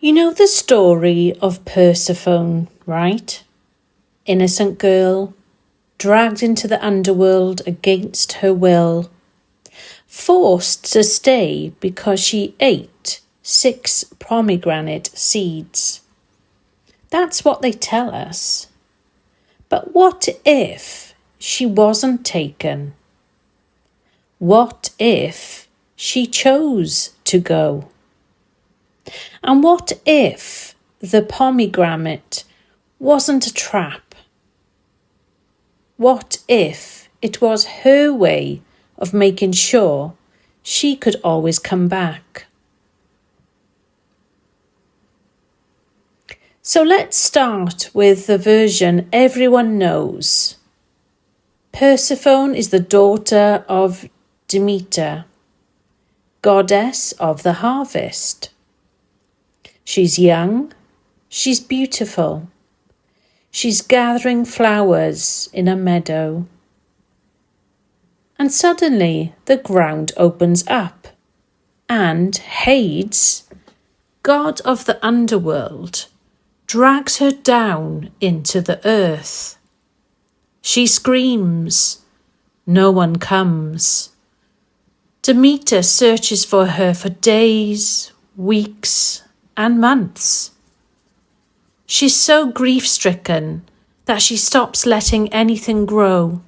You know the story of Persephone, right? Innocent girl, dragged into the underworld against her will, forced to stay because she ate 6 pomegranate seeds. That's what they tell us. But what if she wasn't taken? What if she chose to go? And what if the pomegranate wasn't a trap? What if it was her way of making sure she could always come back? So let's start with the version everyone knows. Persephone is the daughter of Demeter, goddess of the harvest. She's young, she's beautiful. She's gathering flowers in a meadow. And suddenly the ground opens up, and Hades, god of the underworld, drags her down into the earth. She screams. No one comes. Demeter searches for her for days, weeks, and months. She's so grief-stricken that she stops letting anything grow.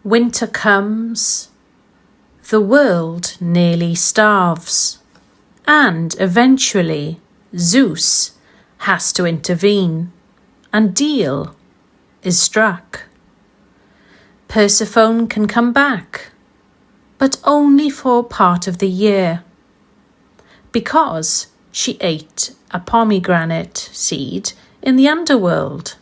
Winter comes. The world nearly starves. And eventually, Zeus has to intervene, and deal is struck. Persephone can come back, but only for part of the year, because she ate a pomegranate seed in the underworld.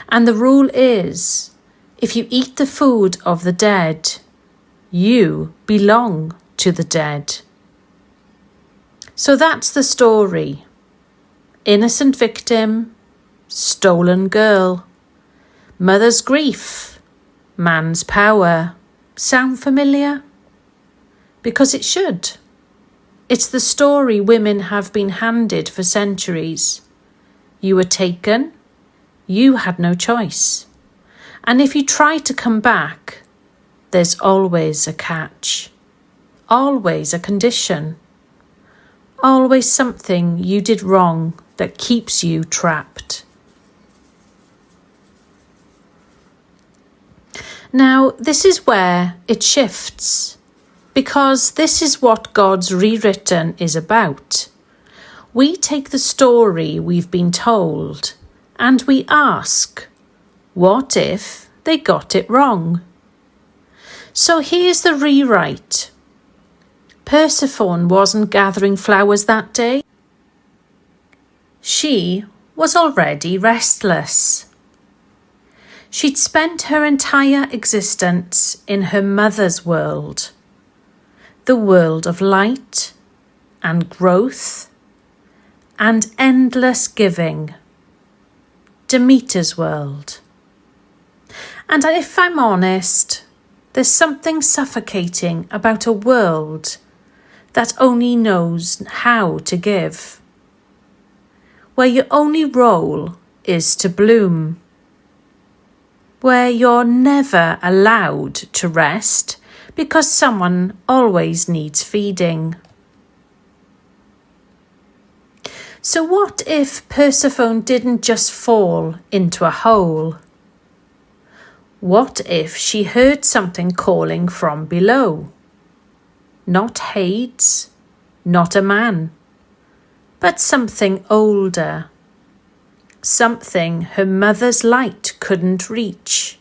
And the rule is, if you eat the food of the dead, you belong to the dead. So that's the story. Innocent victim, stolen girl, mother's grief, man's power. Sound familiar? Because it should. It's the story women have been handed for centuries. You were taken, you had no choice. And if you try to come back, there's always a catch, always a condition, always something you did wrong that keeps you trapped. Now, this is where it shifts, because this is what Gods Rewritten is about. We take the story we've been told and we ask, what if they got it wrong? So here's the rewrite. Persephone wasn't gathering flowers that day. She was already restless. She'd spent her entire existence in her mother's world, the world of light and growth and endless giving, Demeter's world. And if I'm honest, there's something suffocating about a world that only knows how to give, where your only role is to bloom, where you're never allowed to rest because someone always needs feeding. So what if Persephone didn't just fall into a hole? What if she heard something calling from below? Not Hades, not a man, but something older, something her mother's light couldn't reach,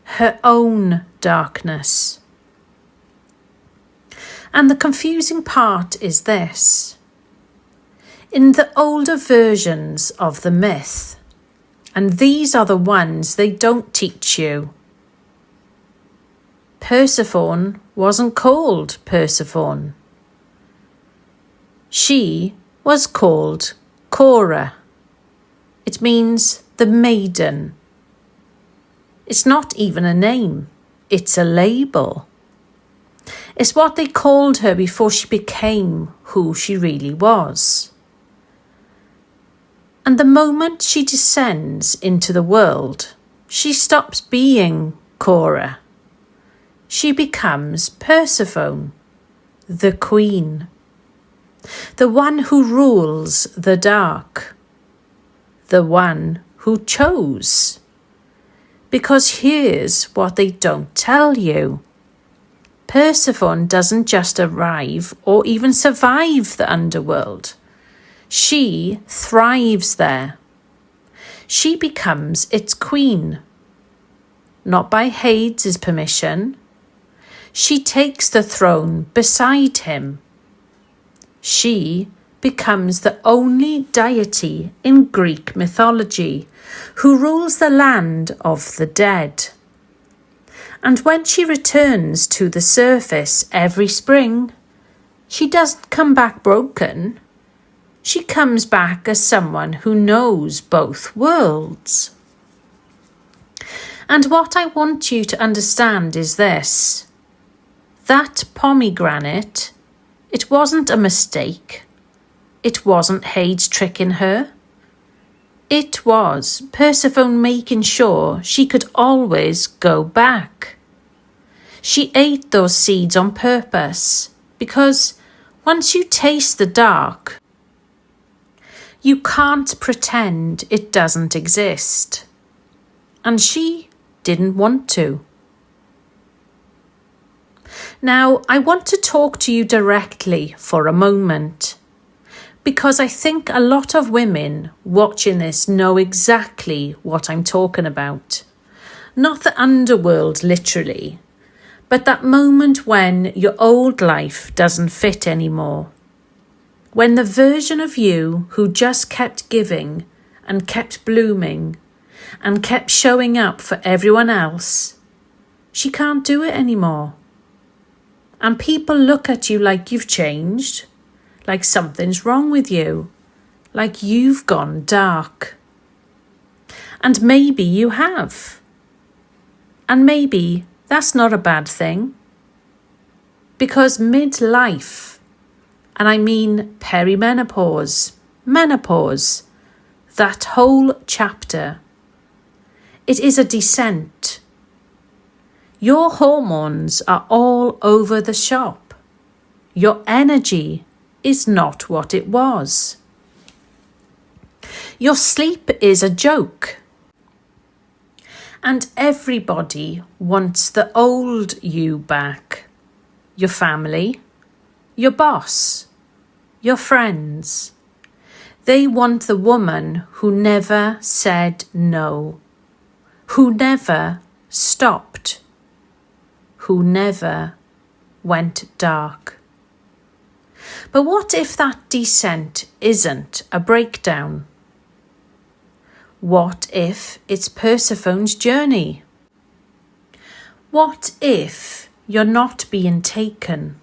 her own darkness. And the confusing part is this. In the older versions of the myth, and these are the ones they don't teach you, Persephone wasn't called Persephone. She was called Cora. It means the maiden. It's not even a name, it's a label. It's what they called her before she became who she really was. And the moment she descends into the world, she stops being Cora. She becomes Persephone, the queen, the one who rules the dark, the one who chose. Because here's what they don't tell you. Persephone doesn't just arrive or even survive the underworld. She thrives there. She becomes its queen. Not by Hades' permission. She takes the throne beside him. She becomes the only deity in Greek mythology who rules the land of the dead. And when she returns to the surface every spring, she doesn't come back broken. She comes back as someone who knows both worlds. And what I want you to understand is this. That pomegranate, it wasn't a mistake. It wasn't Hades tricking her. It was Persephone making sure she could always go back. She ate those seeds on purpose because once you taste the dark, you can't pretend it doesn't exist. And she didn't want to. Now, I want to talk to you directly for a moment, because I think a lot of women watching this know exactly what I'm talking about. Not the underworld, literally, but that moment when your old life doesn't fit anymore. When the version of you who just kept giving and kept blooming and kept showing up for everyone else, she can't do it anymore. And people look at you like you've changed, like something's wrong with you, like you've gone dark. And maybe you have. And maybe that's not a bad thing. Because midlife, and I mean perimenopause, menopause, that whole chapter, it is a descent. Your hormones are all over the shop. Your energy is not what it was. Your sleep is a joke. And everybody wants the old you back. Your family, your boss, your friends. They want the woman who never said no, who never stopped, who never went dark. But what if that descent isn't a breakdown? What if it's Persephone's journey? What if you're not being taken?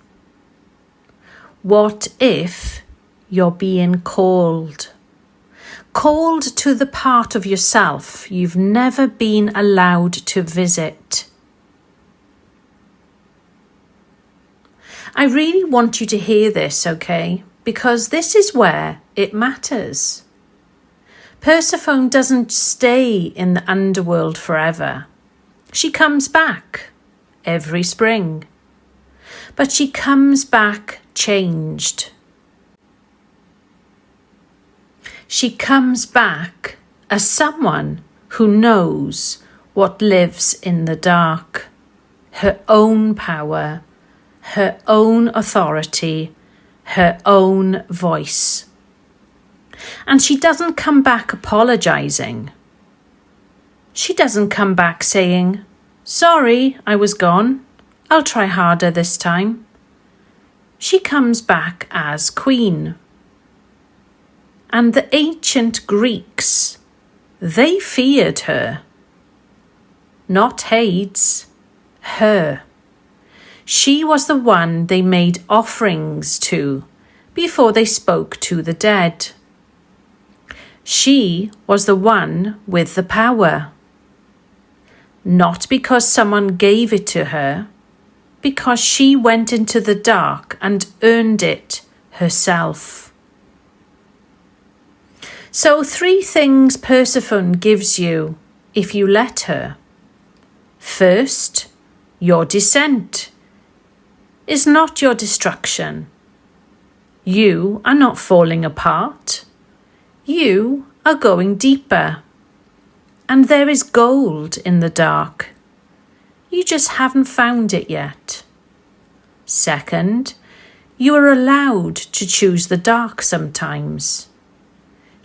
What if you're being called? Called to the part of yourself you've never been allowed to visit. I really want you to hear this, okay? Because this is where it matters. Persephone doesn't stay in the underworld forever. She comes back every spring. But she comes back changed. She comes back as someone who knows what lives in the dark, her own power, her own authority, her own voice. And she doesn't come back apologising. She doesn't come back saying, "Sorry, I was gone. I'll try harder this time." She comes back as queen. And the ancient Greeks, they feared her. Not Hades, her. She was the one they made offerings to before they spoke to the dead. She was the one with the power. Not because someone gave it to her, because she went into the dark and earned it herself. So 3 things Persephone gives you if you let her. First, your descent is not your destruction. You are not falling apart. You are going deeper. And there is gold in the dark. You just haven't found it yet. Second, you are allowed to choose the dark sometimes.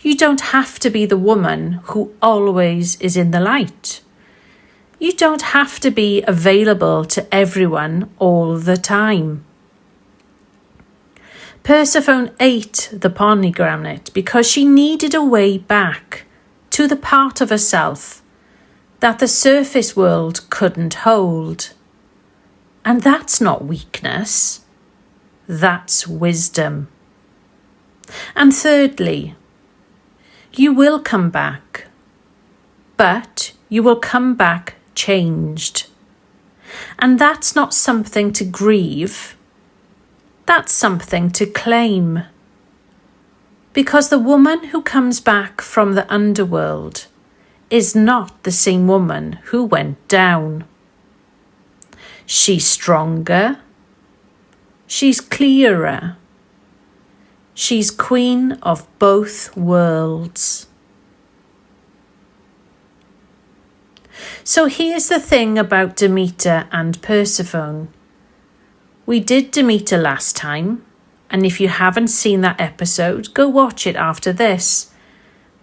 You don't have to be the woman who always is in the light. You don't have to be available to everyone all the time. Persephone ate the pomegranate because she needed a way back to the part of herself that the surface world couldn't hold. And that's not weakness, that's wisdom. And thirdly, you will come back, but you will come back changed. And that's not something to grieve, that's something to claim. Because the woman who comes back from the underworld is not the same woman who went down. She's stronger, she's clearer, she's queen of both worlds. So here's the thing about Demeter and Persephone. We did Demeter last time, and if you haven't seen that episode, go watch it after this,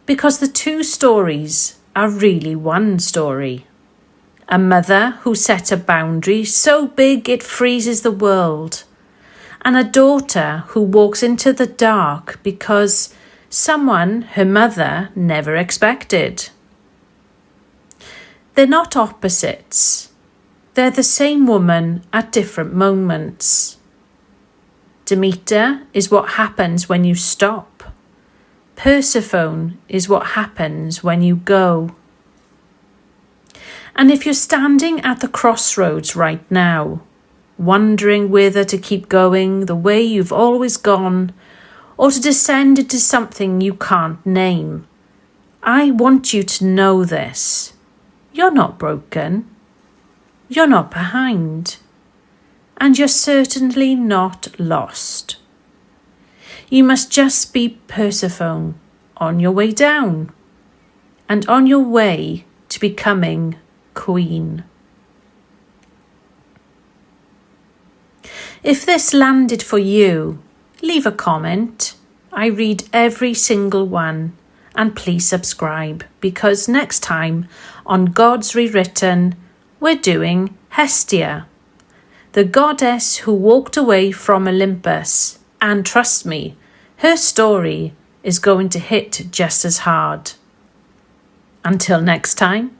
because the 2 stories are really one story. A mother who set a boundary so big it freezes the world, and a daughter who walks into the dark because someone her mother never expected. They're not opposites. They're the same woman at different moments. Demeter is what happens when you stop. Persephone is what happens when you go. And if you're standing at the crossroads right now, wondering whether to keep going the way you've always gone or to descend into something you can't name, I want you to know this. You're not broken. You're not behind. And you're certainly not lost. You must just be Persephone on your way down and on your way to becoming queen. If this landed for you, leave a comment. I read every single one. And please subscribe, because next time on Gods Rewritten, we're doing Hestia, the goddess who walked away from Olympus. And trust me, her story is going to hit just as hard. Until next time,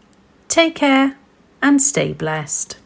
take care and stay blessed.